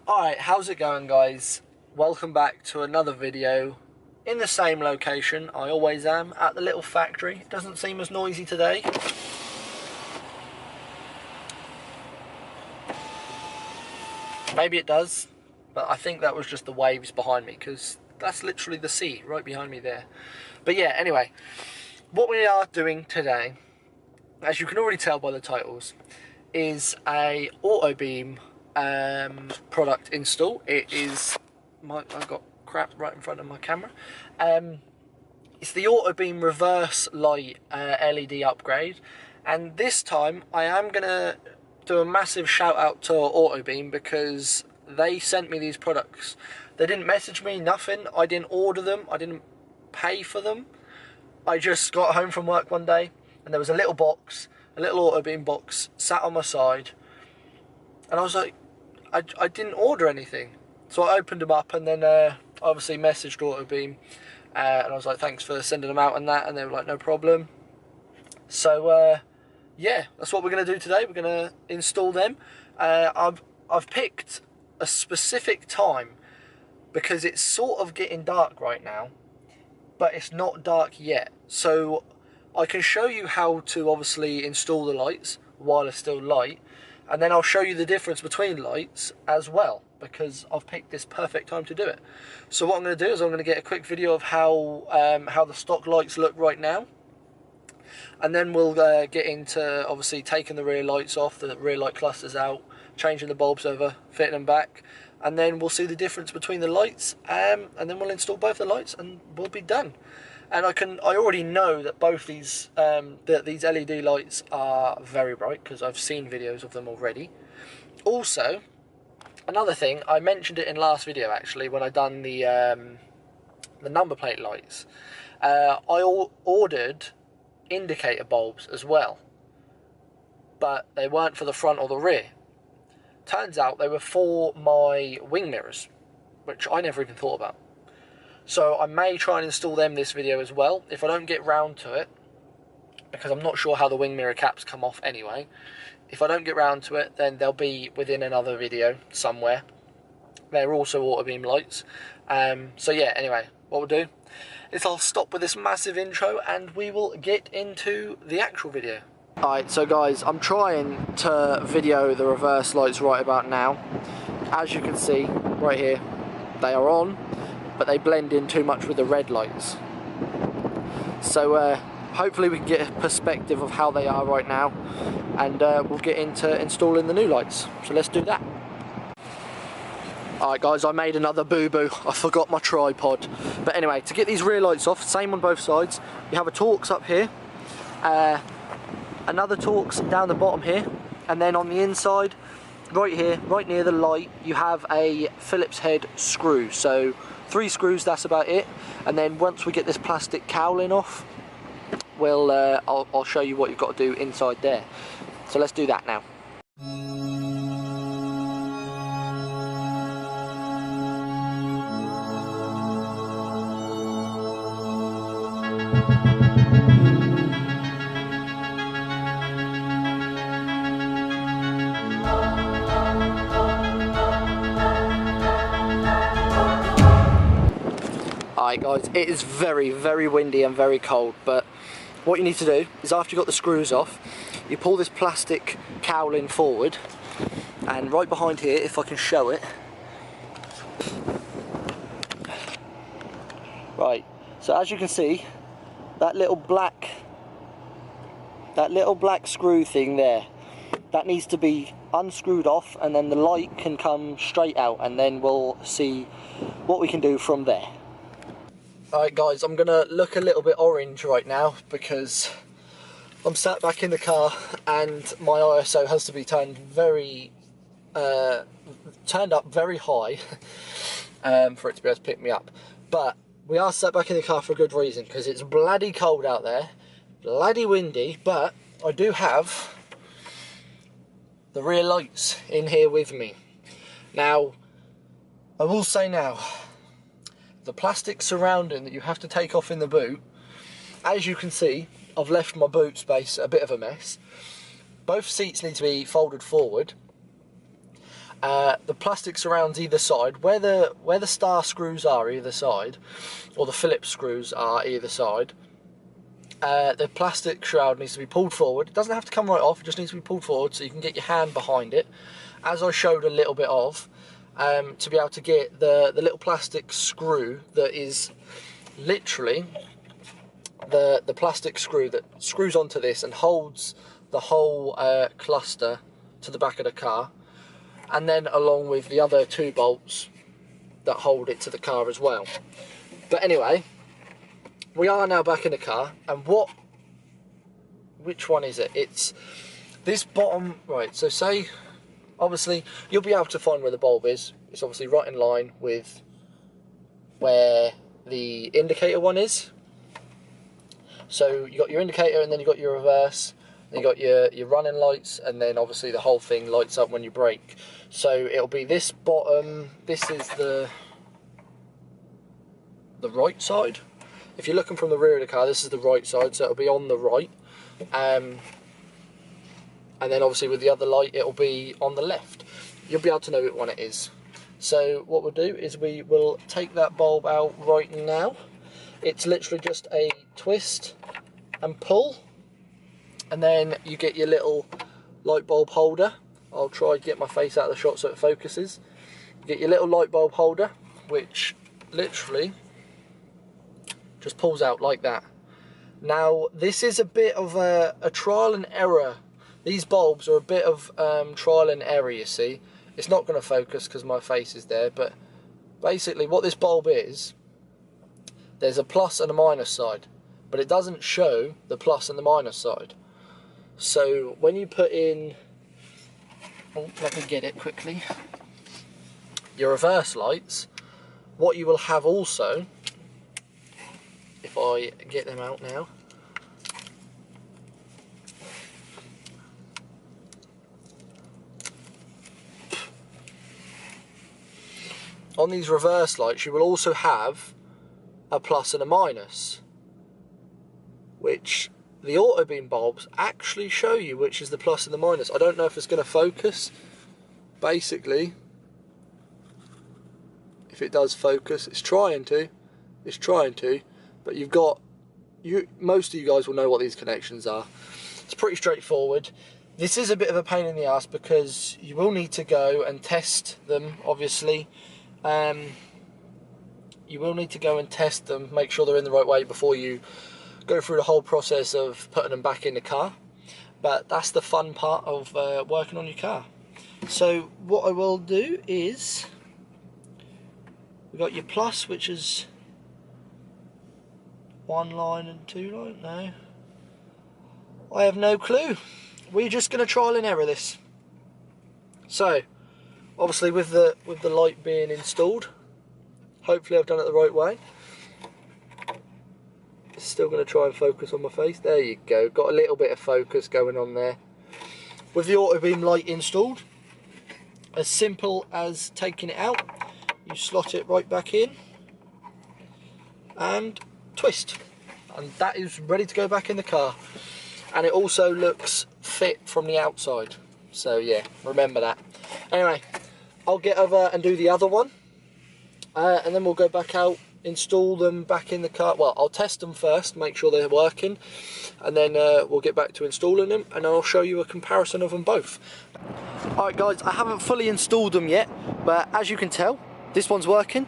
Alright, how's it going, guys? Welcome back to another video in the same location. I always am, at the little factory. It doesn't seem as noisy today. Maybe it does, but I think that was just the waves behind me, because that's literally the sea right behind me there. But yeah, anyway, what we are doing today, as you can already tell by the titles, is a Autobeam product install. It is I've got crap right in front of my camera. It's the Autobeam reverse light LED upgrade, and this time I am gonna do a massive shout out to Autobeam because they sent me these products. They didn't message me, nothing. I didn't order them, I didn't pay for them. I just got home from work one day and there was a little box, a little Autobeam box sat on my side, and I was like, I didn't order anything. So I opened them up and then obviously messaged Autobeam and I was like, thanks for sending them out and that, and they were like, no problem. So yeah, that's what we're going to do today. We're going to install them. I've picked a specific time because it's sort of getting dark right now, but it's not dark yet. So I can show you how to obviously install the lights while it's still light, and then I'll show you the difference between lights as well, because I've picked this perfect time to do it. So what I'm going to do is I'm going to get a quick video of how the stock lights look right now, and then we'll get into obviously taking the rear lights off, the rear light clusters out, changing the bulbs over, fitting them back, and then we'll see the difference between the lights, and then we'll install both the lights and we'll be done. And I already know that both these these LED lights are very bright because I've seen videos of them already. Also, another thing, I mentioned it in last video actually when I done the number plate lights. I ordered indicator bulbs as well, but they weren't for the front or the rear. Turns out they were for my wing mirrors, which I never even thought about. So I may try and install them this video as well, if I don't get round to it, because I'm not sure how the wing mirror caps come off anyway. If I don't get round to it, then they'll be within another video somewhere. They're also Autobeam lights. So yeah, anyway, what we'll do is I'll stop with this massive intro and we will get into the actual video. Alright, so guys, I'm trying to video the reverse lights right about now. As you can see, right here, they are on, but they blend in too much with the red lights. So hopefully we can get a perspective of how they are right now, and we'll get into installing the new lights. So let's do that. Alright guys, I made another boo-boo. I forgot my tripod. But anyway, to get these rear lights off, same on both sides, you have a Torx up here, another Torx down the bottom here, and then on the inside, right here, right near the light, you have a Phillips head screw. So 3 screws, that's about it. And then once we get this plastic cowling off, we'll I'll show you what you've got to do inside there. So let's do that now. Alright guys, it is very, very windy and very cold, but what you need to do is after you've got the screws off, you pull this plastic cowling forward, and right behind here, if I can show it. Right, so as you can see, that little black screw thing there, that needs to be unscrewed off, and then the light can come straight out, and then we'll see what we can do from there. Alright guys, I'm going to look a little bit orange right now because I'm sat back in the car and my ISO has to be turned up very high for it to be able to pick me up. But we are sat back in the car for a good reason, because it's bloody cold out there, bloody windy, but I do have the rear lights in here with me. Now, I will say now, the plastic surrounding that you have to take off in the boot, as you can see, I've left my boot space a bit of a mess. Both seats need to be folded forward, The plastic surrounds either side. Where the star screws are either side, or the Phillips screws are either side, the plastic shroud needs to be pulled forward. It doesn't have to come right off, it just needs to be pulled forward so you can get your hand behind it, as I showed a little bit of, to be able to get the little plastic screw that is literally the plastic screw that screws onto this and holds the whole cluster to the back of the car, and then along with the other 2 bolts that hold it to the car as well. But anyway, we are now back in the car, and which one is it? It's this bottom, right, so say, obviously, you'll be able to find where the bulb is. It's obviously right in line with where the indicator one is. So you got your indicator, and then you got your reverse, and you got your running lights, and then obviously the whole thing lights up when you brake. So it'll be this bottom, this is the right side. If you're looking from the rear of the car, this is the right side, so it'll be on the right. And then obviously with the other light, it'll be on the left. You'll be able to know which one it is. So what we'll do is we will take that bulb out right now. It's literally just a twist and pull, and then you get your little light bulb holder. I'll try to get my face out of the shot so it focuses. You get your little light bulb holder, which literally just pulls out like that. Now this is a bit of a trial and error. These bulbs are a bit of trial and error, you see. It's not going to focus because my face is there, but basically what this bulb is, there's a plus and a minus side, but it doesn't show the plus and the minus side. So when you put in, oh, let me get it quickly, your reverse lights, what you will have also, if I get them out now, on these reverse lights you will also have a plus and a minus, which the Autobeam bulbs actually show you which is the plus and the minus. I don't know if it's going to focus. Basically, if it does focus, it's trying to, but you've got, most of you guys will know what these connections are. It's pretty straightforward. This is a bit of a pain in the ass because you will need to go and test them, obviously. You will need to go and test them, make sure they're in the right way before you go through the whole process of putting them back in the car. But that's the fun part of working on your car. So what I will do is, we've got your plus, which is 1 line and 2 line. No, I have no clue. We're just going to trial and error this. So obviously with the light being installed, hopefully I've done it the right way. It's still going to try and focus on my face. There you go, got a little bit of focus going on there. With the Autobeam light installed, as simple as taking it out, you slot it right back in and twist, and that is ready to go back in the car. And it also looks fit from the outside, so yeah, remember that. Anyway, I'll get over and do the other one, and then we'll go back out, install them back in the car. Well, I'll test them first, make sure they're working, and then we'll get back to installing them, and I'll show you a comparison of them both. Alright guys, I haven't fully installed them yet, but as you can tell, this one's working.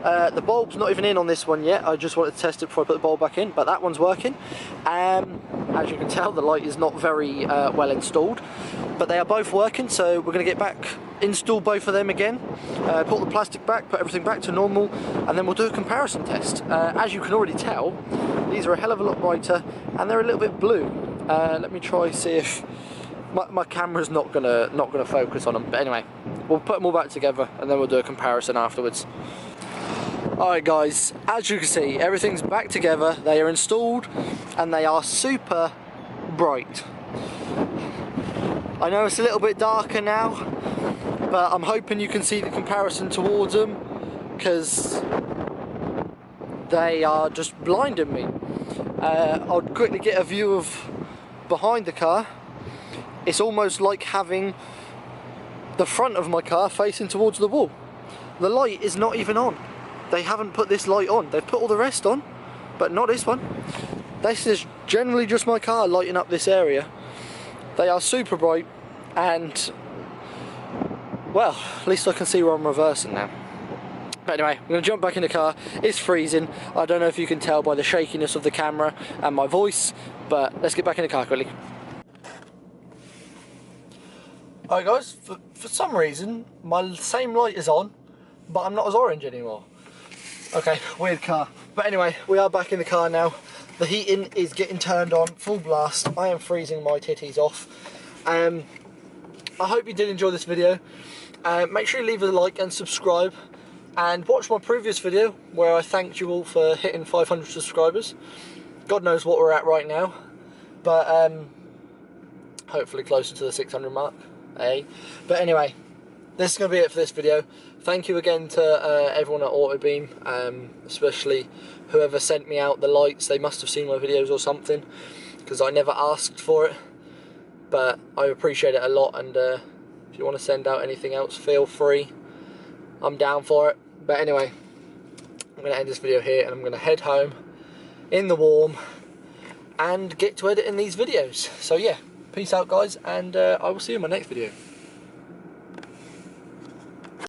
The bulb's not even in on this one yet. I just wanted to test it before I put the bulb back in, but that one's working. As you can tell, the light is not very well installed, but they are both working, so we're going to get back, install both of them again, put the plastic back, put everything back to normal, and then we'll do a comparison test. As you can already tell, these are a hell of a lot brighter, and they're a little bit blue. Let me try see if my camera's not gonna focus on them, but anyway, we'll put them all back together, and then we'll do a comparison afterwards. Alright guys, as you can see, everything's back together, they are installed, and they are super bright. I know it's a little bit darker now, but I'm hoping you can see the comparison towards them, because they are just blinding me. I'll quickly get a view of behind the car. It's almost like having the front of my car facing towards the wall. The light is not even on. They haven't put this light on. They've put all the rest on, but not this one. This is generally just my car lighting up this area. They are super bright, and well, at least I can see where I'm reversing now. But anyway, I'm going to jump back in the car. It's freezing. I don't know if you can tell by the shakiness of the camera and my voice, but let's get back in the car quickly. Alright guys, for some reason, my same light is on, but I'm not as orange anymore. Okay, weird car. But anyway, we are back in the car now. The heating is getting turned on, full blast. I am freezing my titties off. I hope you did enjoy this video. Make sure you leave a like and subscribe. And watch my previous video where I thanked you all for hitting 500 subscribers. God knows what we're at right now, but hopefully closer to the 600 mark, eh? But anyway, this is going to be it for this video. Thank you again to everyone at Autobeam, especially whoever sent me out the lights. They must have seen my videos or something, because I never asked for it, but I appreciate it a lot. And if you want to send out anything else, feel free. I'm down for it. But anyway, I'm going to end this video here, and I'm going to head home in the warm and get to editing these videos. So yeah, peace out guys, and I will see you in my next video.